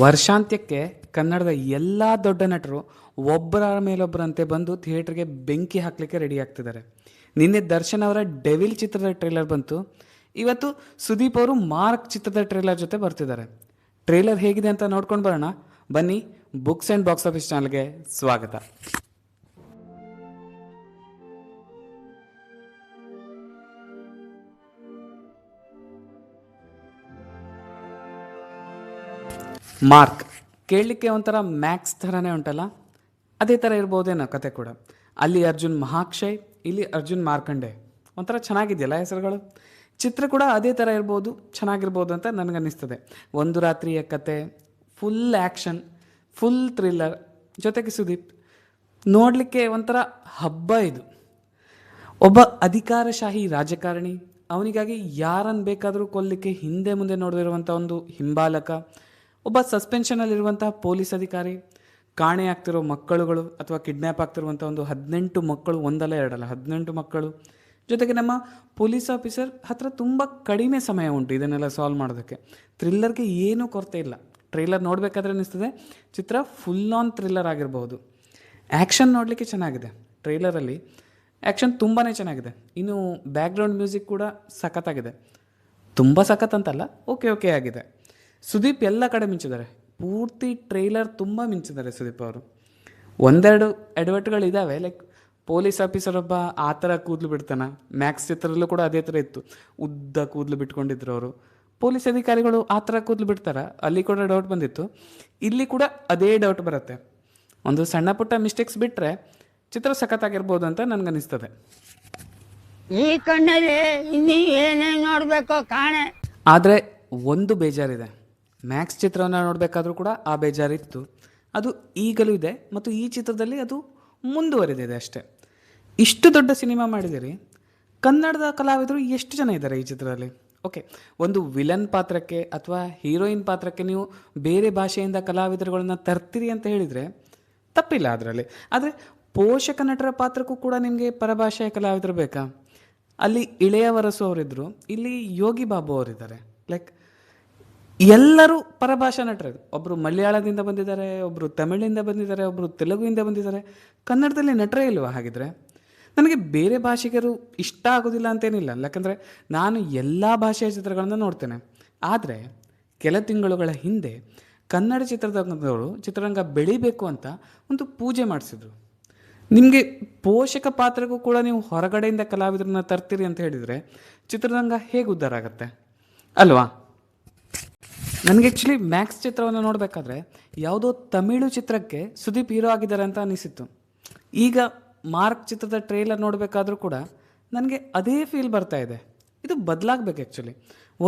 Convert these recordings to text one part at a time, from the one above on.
ವರ್ಷಾಂತ್ಯಕ್ಕೆ ಕನ್ನಡದ ಎಲ್ಲ ದೊಡ್ಡ ನಟರು ಒಬ್ಬರ ಮೇಲೊಬ್ಬರಂತೆ ಬಂದು ಥಿಯೇಟ್ರಿಗೆ ಬೆಂಕಿ ಹಾಕಲಿಕ್ಕೆ ರೆಡಿ ಆಗ್ತಿದ್ದಾರೆ. ನಿನ್ನೆ ದರ್ಶನ್ ಅವರ ಡೆವಿಲ್ ಚಿತ್ರದ ಟ್ರೇಲರ್ ಬಂತು. ಇವತ್ತು ಸುದೀಪ್ ಅವರು ಮಾರ್ಕ್ ಚಿತ್ರದ ಟ್ರೇಲರ್ ಜೊತೆ ಬರ್ತಿದ್ದಾರೆ. ಟ್ರೇಲರ್ ಹೇಗಿದೆ ಅಂತ ನೋಡ್ಕೊಂಡು ಬರೋಣ ಬನ್ನಿ. ಬುಕ್ಸ್ ಆ್ಯಂಡ್ ಬಾಕ್ಸ್ ಆಫೀಸ್ ಚಾನಲ್ಗೆ ಸ್ವಾಗತ. ಮಾರ್ಕ್ ಕೇಳಲಿಕ್ಕೆ ಒಂಥರ ಮ್ಯಾಕ್ಸ್ ಥರನೇ ಉಂಟಲ್ಲ, ಅದೇ ಥರ ಇರ್ಬೋದೇನೋ ಕತೆ ಕೂಡ. ಅಲ್ಲಿ ಅರ್ಜುನ್ ಮಹಾಕ್ಷಯ್, ಇಲ್ಲಿ ಅರ್ಜುನ್ ಮಾರ್ಕಂಡೆ. ಒಂಥರ ಚೆನ್ನಾಗಿದೆಯಲ್ಲ ಹೆಸರುಗಳು. ಚಿತ್ರ ಕೂಡ ಅದೇ ಥರ ಇರ್ಬೋದು, ಚೆನ್ನಾಗಿರ್ಬೋದು ಅಂತ ನನಗನ್ನಿಸ್ತದೆ. ಒಂದು ರಾತ್ರಿಯ ಕತೆ, ಫುಲ್ ಆ್ಯಕ್ಷನ್, ಫುಲ್ ಥ್ರಿಲ್ಲರ್, ಜೊತೆಗೆ ಸುದೀಪ್. ನೋಡಲಿಕ್ಕೆ ಒಂಥರ ಹಬ್ಬ ಇದು. ಒಬ್ಬ ಅಧಿಕಾರಶಾಹಿ ರಾಜಕಾರಣಿ, ಅವನಿಗಾಗಿ ಯಾರನ್ನು ಬೇಕಾದರೂ ಕೊಲ್ಲಲಿಕ್ಕೆ ಹಿಂದೆ ಮುಂದೆ ನೋಡಿರುವಂಥ ಒಂದು ಹಿಂಬಾಲಕ, ಒಬ್ಬ ಸಸ್ಪೆನ್ಷನಲ್ಲಿರುವಂತಹ ಪೊಲೀಸ್ ಅಧಿಕಾರಿ, ಕಾಣೆ ಆಗ್ತಿರೋ ಮಕ್ಕಳುಗಳು ಅಥವಾ ಕಿಡ್ನ್ಯಾಪ್ ಆಗ್ತಿರುವಂಥ ಒಂದು 18 ಮಕ್ಕಳು, ಒಂದಲ್ಲ ಎರಡಲ್ಲ 18 ಮಕ್ಕಳು, ಜೊತೆಗೆ ನಮ್ಮ ಪೊಲೀಸ್ ಆಫೀಸರ್ ಹತ್ರ ತುಂಬ ಕಡಿಮೆ ಸಮಯ ಉಂಟು ಇದನ್ನೆಲ್ಲ ಸಾಲ್ವ್ ಮಾಡೋದಕ್ಕೆ. ಥ್ರಿಲ್ಲರ್ಗೆ ಏನೂ ಕೊರತೆ ಇಲ್ಲ. ಟ್ರೇಲರ್ ನೋಡಬೇಕಾದ್ರೆ ಅನ್ನಿಸ್ತದೆ ಚಿತ್ರ ಫುಲ್ ಆನ್ ಥ್ರಿಲ್ಲರ್ ಆಗಿರ್ಬೋದು. ಆ್ಯಕ್ಷನ್ ನೋಡಲಿಕ್ಕೆ ಚೆನ್ನಾಗಿದೆ. ಟ್ರೇಲರಲ್ಲಿ ಆ್ಯಕ್ಷನ್ ತುಂಬಾ ಚೆನ್ನಾಗಿದೆ. ಇನ್ನು ಬ್ಯಾಕ್ಗ್ರೌಂಡ್ ಮ್ಯೂಸಿಕ್ ಕೂಡ ಸಖತ್ತಾಗಿದೆ. ತುಂಬ ಸಖತ್ ಅಂತಲ್ಲ, ಓಕೆ ಆಗಿದೆ. ಸುದೀಪ್ ಎಲ್ಲ ಕಡೆ ಮಿಂಚಿದ್ದಾರೆ. ಪೂರ್ತಿ ಟ್ರೇಲರ್ ತುಂಬ ಮಿಂಚಿದ್ದಾರೆ ಸುದೀಪ್ ಅವರು. ಒಂದೆರಡು ಎಡವಟ್ಟುಗಳಿದ್ದಾವೆ, ಲೈಕ್ ಪೊಲೀಸ್ ಆಫೀಸರ್ ಒಬ್ಬ ಆ ಥರ ಕೂದಲು ಬಿಡ್ತಾನೆ. ಮ್ಯಾಕ್ಸ್ ಚಿತ್ರದಲ್ಲೂ ಕೂಡ ಅದೇ ಥರ ಇತ್ತು, ಉದ್ದ ಕೂದಲು ಬಿಟ್ಕೊಂಡಿದ್ರು ಅವರು. ಪೊಲೀಸ್ ಅಧಿಕಾರಿಗಳು ಆ ಥರ ಕೂದಲು ಬಿಡ್ತಾರೆ, ಅಲ್ಲಿ ಕೂಡ ಡೌಟ್ ಬಂದಿತ್ತು. ಇಲ್ಲಿ ಕೂಡ ಅದೇ ಡೌಟ್ ಬರುತ್ತೆ. ಒಂದು ಸಣ್ಣ ಪುಟ್ಟ ಮಿಸ್ಟೇಕ್ಸ್ ಬಿಟ್ಟರೆ ಚಿತ್ರ ಸಖತ್ತಾಗಿರ್ಬೋದು ಅಂತ ನನಗನ್ನಿಸ್ತದೆ. ಈ ಕಣ್ಣಲ್ಲಿ ಇನ್ನೂ ಏನೇನು ನೋಡಬೇಕೋ ಕಾಣೆ. ಆದರೆ ಒಂದು ಬೇಜಾರಿದೆ. ಮ್ಯಾಕ್ಸ್ ಚಿತ್ರವನ್ನು ನೋಡಬೇಕಾದ್ರೂ ಕೂಡ ಆ ಬೇಜಾರಿತ್ತು. ಅದು ಈಗಲೂ ಇದೆ ಮತ್ತು ಈ ಚಿತ್ರದಲ್ಲಿ ಅದು ಮುಂದುವರೆದಿದೆ ಅಷ್ಟೇ. ಇಷ್ಟು ದೊಡ್ಡ ಸಿನಿಮಾ ಮಾಡಿದಿರಿ, ಕನ್ನಡದ ಕಲಾವಿದರು ಎಷ್ಟು ಜನ ಇದ್ದಾರೆ ಈ ಚಿತ್ರದಲ್ಲಿ? ಓಕೆ, ಒಂದು ವಿಲನ್ ಪಾತ್ರಕ್ಕೆ ಅಥವಾ ಹೀರೋಯಿನ್ ಪಾತ್ರಕ್ಕೆ ನೀವು ಬೇರೆ ಭಾಷೆಯಿಂದ ಕಲಾವಿದರುಗಳನ್ನ ತರ್ತೀರಿ ಅಂತ ಹೇಳಿದರೆ ತಪ್ಪಿಲ್ಲ ಅದರಲ್ಲಿ. ಆದರೆ ಪೋಷಕ ನಟರ ಪಾತ್ರಕ್ಕೂ ಕೂಡ ನಿಮಗೆ ಪರಭಾಷೆಯ ಕಲಾವಿದರು ಬೇಕಾ? ಅಲ್ಲಿ ಇಳೆಯ ವರಸು ಅವರಿದ್ದರು, ಇಲ್ಲಿ ಯೋಗಿ ಬಾಬು ಅವರಿದ್ದಾರೆ. ಲೈಕ್ ಎಲ್ಲರೂ ಪರಭಾಷಾ ನಟರು. ಒಬ್ಬರು ಮಲಯಾಳದಿಂದ ಬಂದಿದ್ದಾರೆ, ಒಬ್ಬರು ತಮಿಳಿಂದ ಬಂದಿದ್ದಾರೆ, ಒಬ್ಬರು ತೆಲುಗುವಿಂದ ಬಂದಿದ್ದಾರೆ. ಕನ್ನಡದಲ್ಲಿ ನಟರೇ ಇಲ್ವಾ? ಹಾಗಿದ್ರೆ ನನಗೆ ಬೇರೆ ಭಾಷಿಗರು ಇಷ್ಟ ಆಗೋದಿಲ್ಲ ಅಂತೇನಿಲ್ಲ, ಯಾಕಂದರೆ ನಾನು ಎಲ್ಲ ಭಾಷೆಯ ಚಿತ್ರಗಳನ್ನು ನೋಡ್ತೇನೆ. ಆದರೆ ಕೆಲ ತಿಂಗಳುಗಳ ಹಿಂದೆ ಕನ್ನಡ ಚಿತ್ರರಂಗ ಬೆಳಿಬೇಕು ಅಂತ ಒಂದು ಪೂಜೆ ಮಾಡಿಸಿದ್ರು. ನಿಮಗೆ ಪೋಷಕ ಪಾತ್ರಕ್ಕೂ ಕೂಡ ನೀವು ಹೊರಗಡೆಯಿಂದ ಕಲಾವಿದರನ್ನ ತರ್ತೀರಿ ಅಂತ ಹೇಳಿದರೆ ಚಿತ್ರರಂಗ ಹೇಗೆ ಉದ್ಧಾರ ಆಗುತ್ತೆ ಅಲ್ವಾ? ನನಗೆ ಆ್ಯಕ್ಚುಲಿ ಮ್ಯಾಕ್ಸ್ ಚಿತ್ರವನ್ನು ನೋಡಬೇಕಾದ್ರೆ ಯಾವುದೋ ತಮಿಳು ಚಿತ್ರಕ್ಕೆ ಸುದೀಪ್ ಹೀರೋ ಆಗಿದ್ದಾರೆ ಅಂತ ಅನಿಸಿತ್ತು. ಈಗ ಮಾರ್ಕ್ ಚಿತ್ರದ ಟ್ರೇಲರ್ ನೋಡಬೇಕಾದ್ರೂ ಕೂಡ ನನಗೆ ಅದೇ ಫೀಲ್ ಬರ್ತಾ ಇದೆ. ಇದು ಬದಲಾಗಬೇಕು ಆ್ಯಕ್ಚುಲಿ.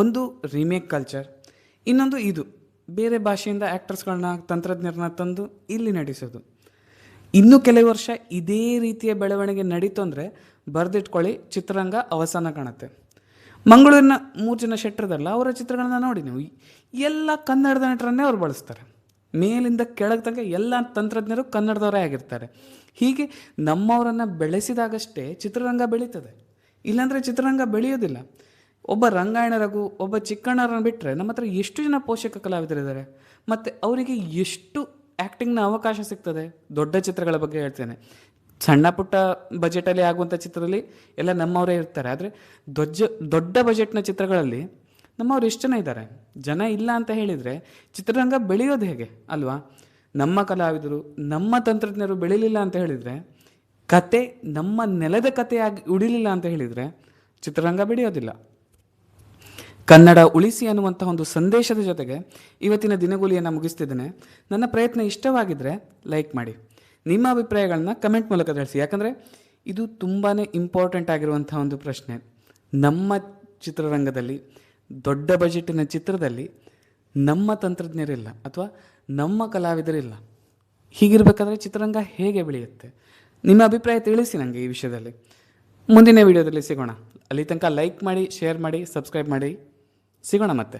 ಒಂದು ರೀಮೇಕ್ ಕಲ್ಚರ್, ಇನ್ನೊಂದು ಇದು ಬೇರೆ ಭಾಷೆಯಿಂದ ಆ್ಯಕ್ಟರ್ಸ್ಗಳನ್ನ, ತಂತ್ರಜ್ಞರನ್ನ ತಂದು ಇಲ್ಲಿ ನಡೆಸೋದು. ಇನ್ನೂ ಕೆಲವು ವರ್ಷ ಇದೇ ರೀತಿಯ ಬೆಳವಣಿಗೆ ನಡೀತು ಅಂದರೆ ಬರೆದಿಟ್ಕೊಳ್ಳಿ, ಚಿತ್ರರಂಗ ಅವಸಾನ ಕಾಣುತ್ತೆ. ಮಂಗಳೂರಿನ 3 ಜನ ಶೆಟ್ಟರದಲ್ಲ, ಅವರ ಚಿತ್ರಗಳನ್ನ ನೋಡಿ ನೀವು, ಎಲ್ಲ ಕನ್ನಡದ ನಟರನ್ನೇ ಅವ್ರು ಬಳಸ್ತಾರೆ. ಮೇಲಿಂದ ಕೆಳಗೆ ತನಕ ಎಲ್ಲ ತಂತ್ರಜ್ಞರು ಕನ್ನಡದವರೇ ಆಗಿರ್ತಾರೆ. ಹೀಗೆ ನಮ್ಮವರನ್ನು ಬೆಳೆಸಿದಾಗಷ್ಟೇ ಚಿತ್ರರಂಗ ಬೆಳೀತದೆ, ಇಲ್ಲಾಂದರೆ ಚಿತ್ರರಂಗ ಬೆಳೆಯೋದಿಲ್ಲ. ಒಬ್ಬ ರಂಗಾಯಣ ರಘು, ಒಬ್ಬ ಚಿಕ್ಕಣ್ಣರನ್ನು ಬಿಟ್ಟರೆ ನಮ್ಮ ಹತ್ರ ಎಷ್ಟು ಜನ ಪೋಷಕ ಕಲಾವಿದರಿದ್ದಾರೆ, ಮತ್ತು ಅವರಿಗೆ ಎಷ್ಟು ಆ್ಯಕ್ಟಿಂಗ್ನ ಅವಕಾಶ ಸಿಗ್ತದೆ. ದೊಡ್ಡ ಚಿತ್ರಗಳ ಬಗ್ಗೆ ಹೇಳ್ತೇನೆ, ಸಣ್ಣ ಪುಟ್ಟ ಬಜೆಟಲ್ಲಿ ಆಗುವಂಥ ಚಿತ್ರದಲ್ಲಿ ಎಲ್ಲ ನಮ್ಮವರೇ ಇರ್ತಾರೆ. ಆದರೆ ದೊಡ್ಡ ಬಜೆಟ್ನ ಚಿತ್ರಗಳಲ್ಲಿ ನಮ್ಮವ್ರು ಎಷ್ಟು ಜನ ಇದ್ದಾರೆ? ಜನ ಇಲ್ಲ ಅಂತ ಹೇಳಿದರೆ ಚಿತ್ರರಂಗ ಬೆಳೆಯೋದು ಹೇಗೆ ಅಲ್ವಾ? ನಮ್ಮ ಕಲಾವಿದರು, ನಮ್ಮ ತಂತ್ರಜ್ಞರು ಬೆಳೀಲಿಲ್ಲ ಅಂತ ಹೇಳಿದರೆ, ಕತೆ ನಮ್ಮ ನೆಲದ ಕಥೆಯಾಗಿ ಉಳಿಲಿಲ್ಲ ಅಂತ ಹೇಳಿದರೆ ಚಿತ್ರರಂಗ ಬೆಳೆಯೋದಿಲ್ಲ. ಕನ್ನಡ ಉಳಿಸಿ ಅನ್ನುವಂಥ ಒಂದು ಸಂದೇಶದ ಜೊತೆಗೆ ಇವತ್ತಿನ ದಿನಗೂಲಿಯನ್ನು ಮುಗಿಸ್ತಿದ್ದೇನೆ. ನನ್ನ ಪ್ರಯತ್ನ ಇಷ್ಟವಾಗಿದ್ದರೆ ಲೈಕ್ ಮಾಡಿ, ನಿಮ್ಮ ಅಭಿಪ್ರಾಯಗಳನ್ನ ಕಮೆಂಟ್ ಮೂಲಕ ತಿಳಿಸಿ. ಯಾಕಂದರೆ ಇದು ತುಂಬಾ ಇಂಪಾರ್ಟೆಂಟ್ ಆಗಿರುವಂಥ ಒಂದು ಪ್ರಶ್ನೆ. ನಮ್ಮ ಚಿತ್ರರಂಗದಲ್ಲಿ, ದೊಡ್ಡ ಬಜೆಟಿನ ಚಿತ್ರದಲ್ಲಿ ನಮ್ಮ ತಂತ್ರಜ್ಞರಿಲ್ಲ ಅಥವಾ ನಮ್ಮ ಕಲಾವಿದರಿಲ್ಲ. ಹೀಗಿರಬೇಕಾದ್ರೆ ಚಿತ್ರರಂಗ ಹೇಗೆ ಬೆಳೆಯುತ್ತೆ? ನಿಮ್ಮ ಅಭಿಪ್ರಾಯ ತಿಳಿಸಿ ನನಗೆ ಈ ವಿಷಯದಲ್ಲಿ. ಮುಂದಿನ ವಿಡಿಯೋದಲ್ಲಿ ಸಿಗೋಣ. ಅಲ್ಲಿ ತನಕ ಲೈಕ್ ಮಾಡಿ, ಶೇರ್ ಮಾಡಿ, ಸಬ್ಸ್ಕ್ರೈಬ್ ಮಾಡಿ. ಸಿಗೋಣ ಮತ್ತೆ.